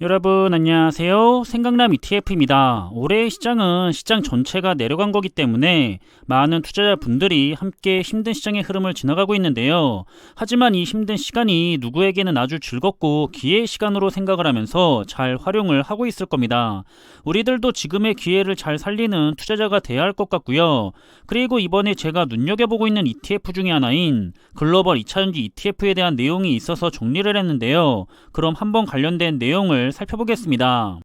여러분 안녕하세요. 생강남 ETF입니다. 올해의 시장은 시장 전체가 내려간 거기 때문에 많은 투자자분들이 함께 힘든 시장의 흐름을 지나가고 있는데요. 하지만 이 힘든 시간이 누구에게는 아주 즐겁고 기회의 시간으로 생각을 하면서 잘 활용을 하고 있을 겁니다. 우리들도 지금의 기회를 잘 살리는 투자자가 돼야 할 것 같고요. 그리고 이번에 제가 눈여겨보고 있는 ETF 중에 하나인 글로벌 2차전지 ETF에 대한 내용이 있어서 정리를 했는데요. 그럼 한번 관련된 내용을 살펴보겠습니다.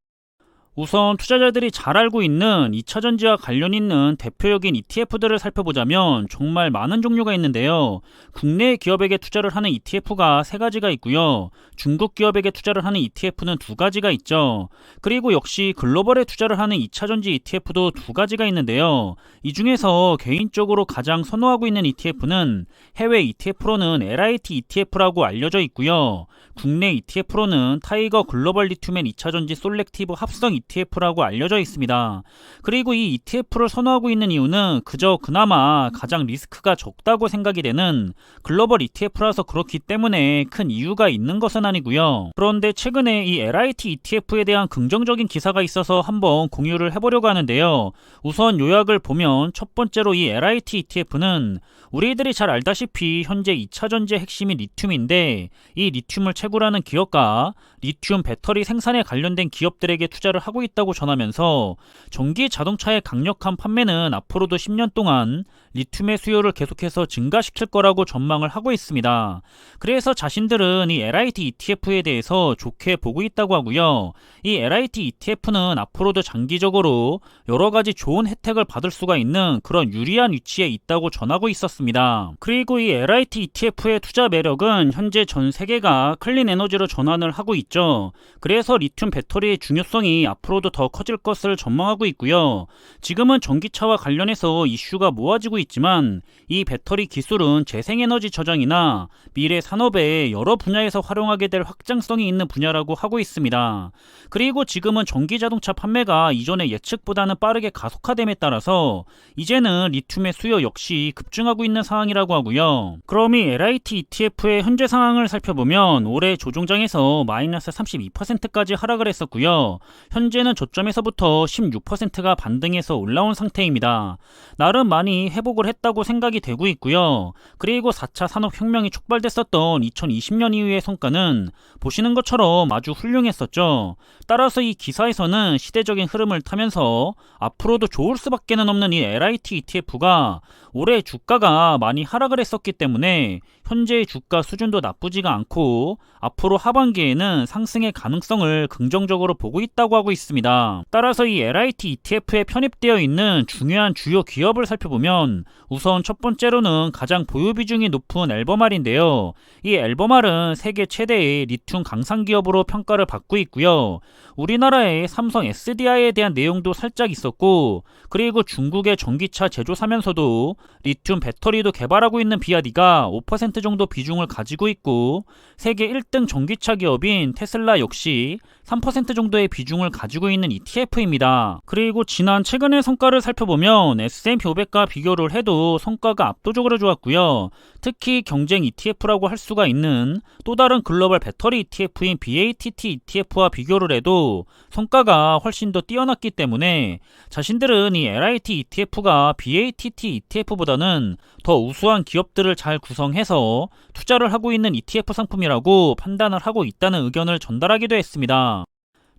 우선 투자자들이 잘 알고 있는 2차전지와 관련 있는 대표적인 ETF들을 살펴보자면 정말 많은 종류가 있는데요. 국내 기업에게 투자를 하는 ETF가 3가지가 있고요. 중국 기업에게 투자를 하는 ETF는 2가지가 있죠. 그리고 역시 글로벌에 투자를 하는 2차전지 ETF도 2가지가 있는데요. 이 중에서 개인적으로 가장 선호하고 있는 ETF는 해외 ETF로는 LIT ETF라고 알려져 있고요. 국내 ETF로는 타이거 글로벌 리튬앤 2차전지 솔렉티브 합성 ETF라고 알려져 있습니다. 그리고 이 ETF를 선호하고 있는 이유는 그나마 가장 리스크가 적다고 생각이 되는 글로벌 ETF라서 그렇기 때문에 큰 이유가 있는 것은 아니고요. 그런데 최근에 이 LIT ETF에 대한 긍정적인 기사가 있어서 한번 공유를 해보려고 하는데요. 우선 요약을 보면 첫 번째로 이 LIT ETF는 우리들이 잘 알다시피 현재 2차전지의 핵심이 리튬인데 이 리튬을 채굴하는 기업과 리튬 배터리 생산에 관련된 기업들에게 투자를 하고 있다고 전하면서 전기 자동차의 강력한 판매는 앞으로도 10년 동안 리튬의 수요를 계속해서 증가시킬 거라고 전망을 하고 있습니다. 그래서 자신들은 이 LIT ETF에 대해서 좋게 보고 있다고 하고요. 이 LIT ETF는 앞으로도 장기적으로 여러가지 좋은 혜택을 받을 수가 있는 그런 유리한 위치에 있다고 전하고 있었습니다. 그리고 이 LIT ETF의 투자 매력은 현재 전 세계가 클린 에너지로 전환을 하고 있죠. 그래서 리튬 배터리의 중요성이 앞으로도 더 커질 것을 전망하고 있고요. 지금은 전기차와 관련해서 이슈가 모아지고 있지만 이 배터리 기술은 재생에너지 저장이나 미래 산업의 여러 분야에서 활용하게 될 확장성이 있는 분야라고 하고 있습니다. 그리고 지금은 전기자동차 판매가 이전의 예측보다는 빠르게 가속화됨에 따라서 이제는 리튬의 수요 역시 급증하고 있는 상황이라고 하고요. 그럼 이 LIT ETF의 현재 상황을 살펴보면 올해 조종장에서 마이너스 32%까지 하락을 했었고요. 현재는 저점에서부터 16%가 반등해서 올라온 상태입니다. 나름 많이 회복을 했다고 생각이 되고 있고요. 그리고 4차 산업혁명이 촉발됐었던 2020년 이후의 성과는 보시는 것처럼 아주 훌륭했었죠. 따라서 이 기사에서는 시대적인 흐름을 타면서 앞으로도 좋을 수밖에 없는 이 LIT ETF가 올해 주가가 많이 하락을 했었기 때문에 현재의 주가 수준도 나쁘지가 않고 앞으로 하반기에는 상승의 가능성을 긍정적으로 보고 있다고 하고 있습니다. 따라서 이 LIT ETF에 편입되어 있는 중요한 주요 기업을 살펴보면 우선 첫 번째로는 가장 보유 비중이 높은 앨범알인데요. 이 앨범알은 세계 최대의 리튬 강산 기업으로 평가를 받고 있고요. 우리나라의 삼성 SDI에 대한 내용도 살짝 있었고, 그리고 중국의 전기차 제조사면서도 리튬 배터리도 개발하고 있는 비아디가 5% 정도 비중을 가지고 있고, 세계 1등 전기차 기업인 테슬라 역시 3% 정도의 비중을 가지고 있는 ETF입니다. 그리고 지난 최근의 성과를 살펴보면 S&P 500과 비교를 해도 성과가 압도적으로 좋았고요. 특히 경쟁 ETF라고 할 수가 있는 또 다른 글로벌 배터리 ETF인 BATT ETF와 비교를 해도 성과가 훨씬 더 뛰어났기 때문에 자신들은 이 LIT ETF가 BATT ETF보다는 더 우수한 기업들을 잘 구성해서 투자를 하고 있는 ETF 상품이라고 판단을 하고 있다는 의견을 전달하기도 했습니다.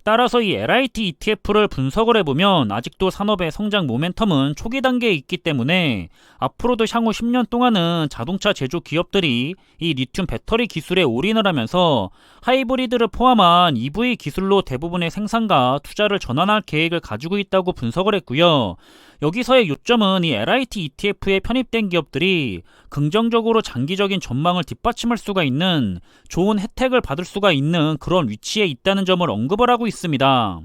따라서 이 LIT ETF를 분석을 해보면 아직도 산업의 성장 모멘텀은 초기 단계에 있기 때문에 앞으로도 향후 10년 동안은 자동차 제조 기업들이 이 리튬 배터리 기술에 올인을 하면서 하이브리드를 포함한 EV 기술로 대부분의 생산과 투자를 전환할 계획을 가지고 있다고 분석을 했고요. 여기서의 요점은 이 LIT ETF에 편입된 기업들이 긍정적으로 장기적인 전망을 뒷받침할 수가 있는 좋은 혜택을 받을 수가 있는 그런 위치에 있다는 점을 언급을 하고 있습니다.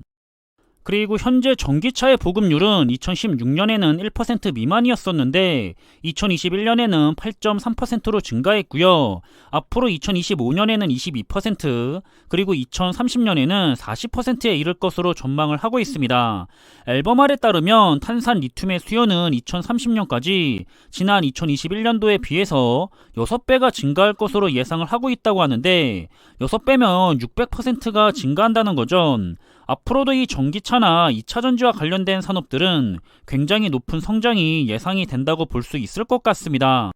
그리고 현재 전기차의 보급률은 2016년에는 1% 미만이었었는데 2021년에는 8.3%로 증가했고요. 앞으로 2025년에는 22%, 그리고 2030년에는 40%에 이를 것으로 전망을 하고 있습니다. 앨범알에 따르면 탄산 리튬의 수요는 2030년까지 지난 2021년도에 비해서 6배가 증가할 것으로 예상을 하고 있다고 하는데 6배면 600%가 증가한다는 거죠. 앞으로도 이 전기차나 2차전지와 관련된 산업들은 굉장히 높은 성장이 예상이 된다고 볼 수 있을 것 같습니다.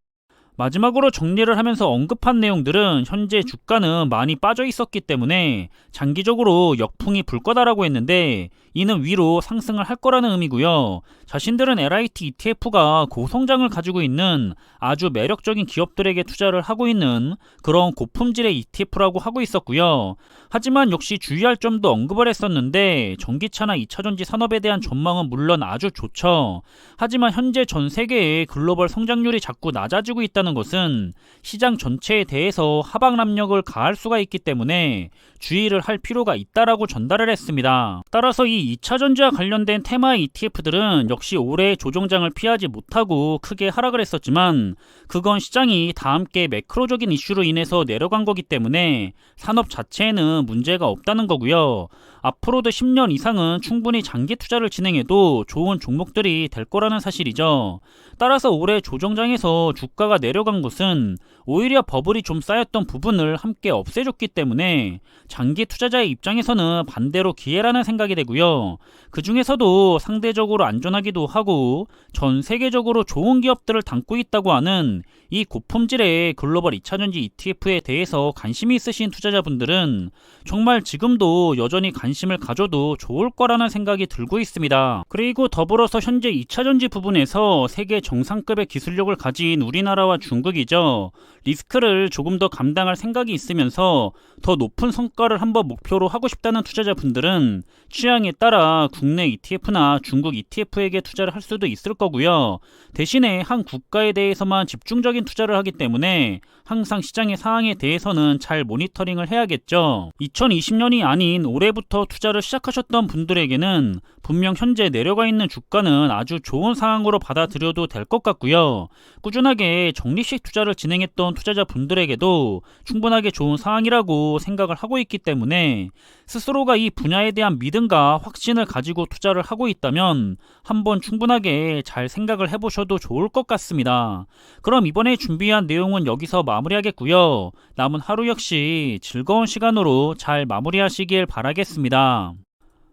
마지막으로 정리를 하면서 언급한 내용들은 현재 주가는 많이 빠져 있었기 때문에 장기적으로 역풍이 불 거다라고 했는데 이는 위로 상승을 할 거라는 의미고요. 자신들은 LIT ETF가 고성장을 가지고 있는 아주 매력적인 기업들에게 투자를 하고 있는 그런 고품질의 ETF라고 하고 있었고요. 하지만 역시 주의할 점도 언급을 했었는데 전기차나 2차전지 산업에 대한 전망은 물론 아주 좋죠. 하지만 현재 전 세계의 글로벌 성장률이 자꾸 낮아지고 있다는 것은 시장 전체에 대해서 하방 압력을 가할 수가 있기 때문에 주의를 할 필요가 있다라고 전달을 했습니다. 따라서 이 2차전지와 관련된 테마의 ETF들은 역시 올해 조정장을 피하지 못하고 크게 하락을 했었지만 그건 시장이 다 함께 매크로적인 이슈로 인해서 내려간 거기 때문에 산업 자체에는 문제가 없다는 거고요. 앞으로도 10년 이상은 충분히 장기 투자를 진행해도 좋은 종목들이 될 거라는 사실이죠. 따라서 올해 조정장에서 주가가 내려간 것은 오히려 버블이 좀 쌓였던 부분을 함께 없애줬기 때문에 장기 투자자의 입장에서는 반대로 기회라는 생각이 되고요. 그 중에서도 상대적으로 안전하기도 하고 전 세계적으로 좋은 기업들을 담고 있다고 하는 이 고품질의 글로벌 2차전지 ETF에 대해서 관심이 있으신 투자자분들은 정말 지금도 여전히 관심을 가져도 좋을 거라는 생각이 들고 있습니다. 그리고 더불어서 현재 2차전지 부분에서 세계 정상급의 기술력을 가진 우리나라와 중국이죠. 리스크를 조금 더 감당할 생각이 있으면서 더 높은 성과를 한번 목표로 하고 싶다는 투자자분들은 취향에 따라 국내 ETF나 중국 ETF에게 투자를 할 수도 있을 거고요. 대신에 한 국가에 대해서만 집중적인 투자를 하기 때문에 항상 시장의 상황에 대해서는 잘 모니터링을 해야겠죠. 2020년이 아닌 올해부터 투자를 시작하셨던 분들에게는 분명 현재 내려가 있는 주가는 아주 좋은 상황으로 받아들여도 될 것 같고요. 꾸준하게 적립식 투자를 진행했던 투자자분들에게도 충분하게 좋은 상황이라고 생각을 하고 있기 때문에 스스로가 이 분야에 대한 믿음과 확신을 가지고 투자를 하고 있다면 한번 충분하게 잘 생각을 해보셔도 좋을 것 같습니다. 그럼 이번에 준비한 내용은 여기서 마무리하겠고요. 남은 하루 역시 즐거운 시간으로 잘 마무리하시길 바라겠습니다.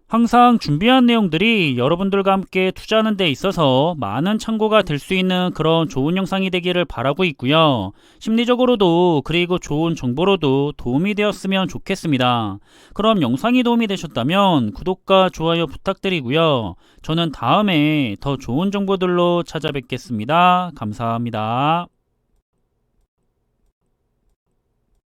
항상 준비한 내용들이 여러분들과 함께 투자하는 데 있어서 많은 참고가 될 수 있는 그런 좋은 영상이 되기를 바라고 있고요. 심리적으로도 그리고 좋은 정보로도 도움이 되었으면 좋겠습니다. 그럼 영상이 도움이 되셨다면 구독과 좋아요 부탁드리고요. 저는 다음에 더 좋은 정보들로 찾아뵙겠습니다. 감사합니다.